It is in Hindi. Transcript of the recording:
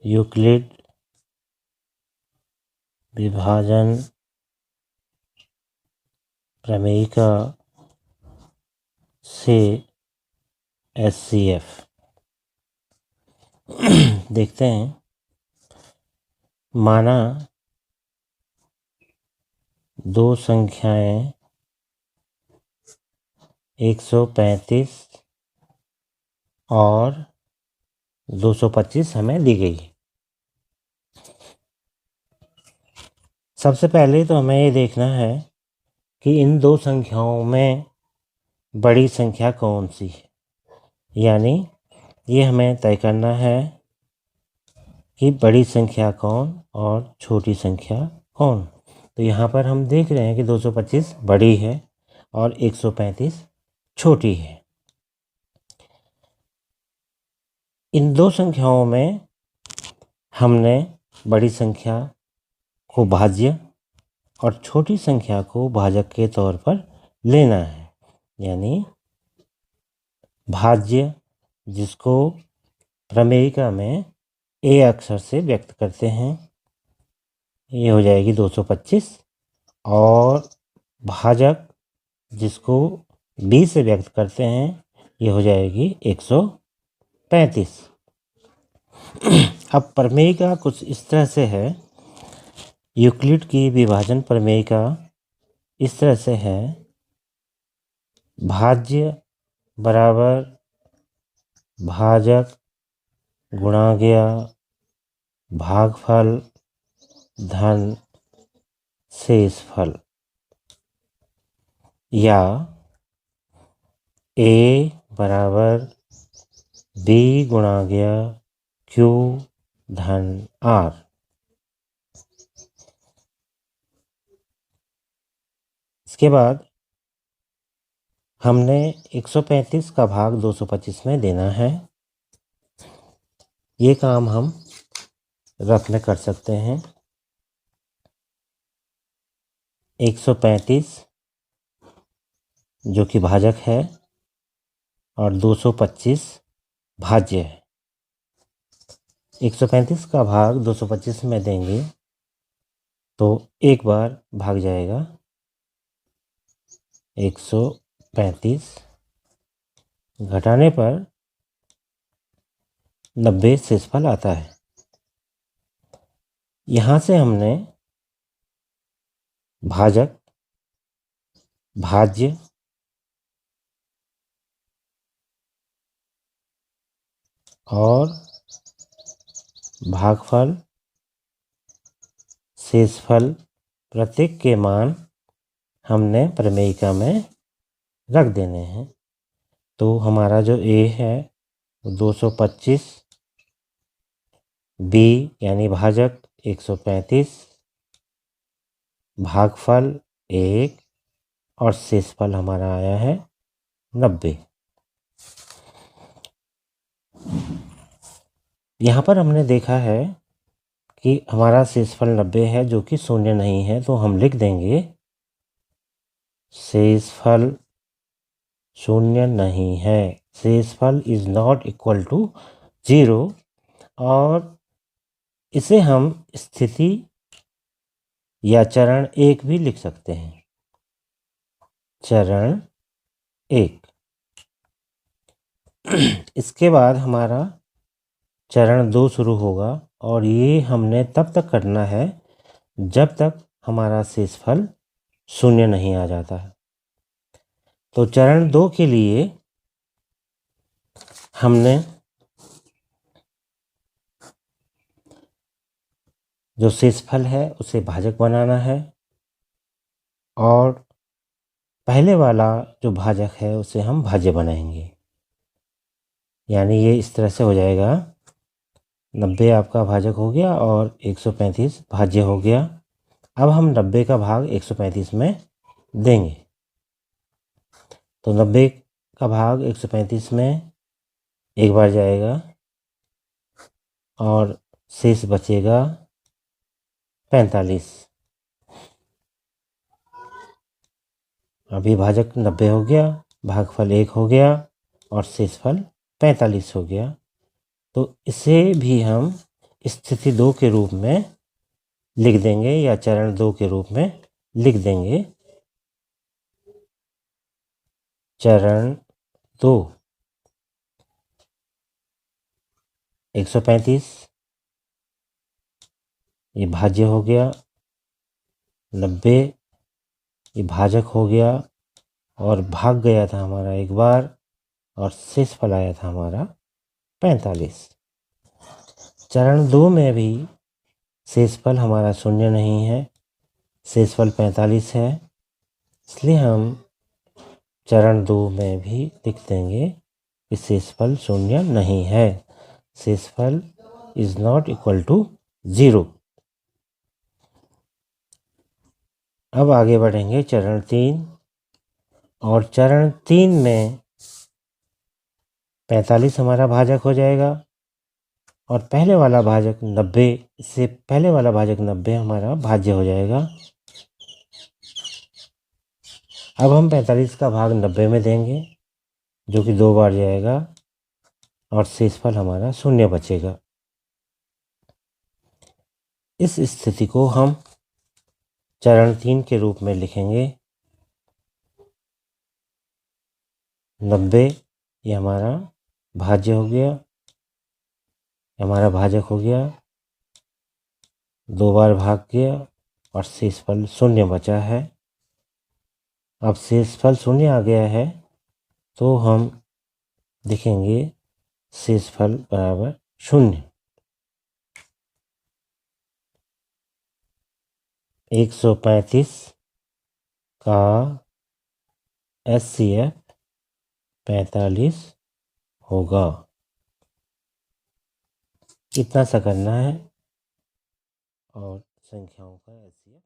यूक्लिड विभाजन प्रमेयिका से SCF। देखते हैं, माना दो संख्याएं 135 और 225 हमें दी गई। सबसे पहले तो हमें ये देखना है कि इन दो संख्याओं में बड़ी संख्या कौन सी है, यानी ये हमें तय करना है कि बड़ी संख्या कौन और छोटी संख्या कौन। तो यहाँ पर हम देख रहे हैं कि 225 बड़ी है और 135 छोटी है। इन दो संख्याओं में हमने बड़ी संख्या को भाज्य और छोटी संख्या को भाजक के तौर पर लेना है, यानी भाज्य जिसको प्रमेयिका में A अक्षर से व्यक्त करते हैं, ये हो जाएगी 225, और भाजक जिसको B से व्यक्त करते हैं, ये हो जाएगी 135। अब प्रमेयिका कुछ इस तरह से है, यूक्लिड की विभाजन प्रमेयिका इस तरह से है, भाज्य बराबर भाजक गुणा गया भागफल धन शेषफल, या A बराबर B गुणा गया Q धन R। इसके बाद हमने 135 का भाग 225 में देना है। ये काम हम रफ में कर सकते हैं। 135 जो कि भाजक है और 225 भाज्य है। 135 का भाग 225 में देंगे तो एक बार भाग जाएगा 135, घटाने पर 90 शेषफल आता है। यहाँ से हमने भाजक भाज्य और भागफल शेषफल प्रत्येक के मान हमने प्रमेयिका में रख देने हैं। तो हमारा जो A है 225, B यानी भाजक 135, भागफल 1 और शेषफल हमारा आया है 90। यहाँ पर हमने देखा है कि हमारा शेषफल 90 है, जो कि शून्य नहीं है, तो हम लिख देंगे शेषफल शून्य नहीं है, शेषफल इज नॉट इक्वल टू 0। और इसे हम स्थिति या चरण 1 भी लिख सकते हैं। चरण 1। इसके बाद हमारा चरण 2 शुरू होगा, और ये हमने तब तक करना है जब तक हमारा शेषफल शून्य नहीं आ जाता है। तो चरण 2 के लिए हमने जो शेषफल है उसे भाजक बनाना है, और पहले वाला जो भाजक है उसे हम भाज्य बनाएंगे। यानी ये इस तरह से हो जाएगा, 90 आपका भाजक हो गया और 135 भाज्य हो गया। अब हम 90 का भाग 135 में देंगे, तो 90 का भाग 135 में एक बार जाएगा और शेष बचेगा 45। अभी भाजक 90 हो गया, भागफल 1 हो गया और शेषफल 45 हो गया। तो इसे भी हम स्थिति 2 के रूप में लिख देंगे या चरण 2 के रूप में लिख देंगे। चरण 2 135, ये भाज्य हो गया। 90, ये भाजक हो गया और भाग गया था हमारा एक बार, और शेषफल आया था हमारा 45। चरण 2 में भी शेषफल हमारा शून्य नहीं है, शेषफल 45 है, इसलिए हम चरण 2 में भी लिख देंगे कि शेषफल शून्य नहीं है। शेषफल इज नॉट इक्वल टू 0। अब आगे बढ़ेंगे चरण 3, और चरण 3 में 45 हमारा भाजक हो जाएगा और पहले वाला भाजक 90 से पहले वाला भाजक 90 हमारा भाज्य हो जाएगा। अब हम 45 का भाग 90 में देंगे, जो कि 2 बार जाएगा, और शेषफल हमारा शून्य बचेगा। इस स्थिति को हम चरण 3 के रूप में लिखेंगे। 90 ये हमारा भाज्य हो गया, हमारा भाजक हो गया, 2 बार भाग गया और शेषफल शून्य बचा है। अब शेषफल शून्य आ गया है तो हम लिखेंगे शेषफल बराबर 0। 135 का HCF 45 होगा। इतना सा करना है और संख्याओं का HCF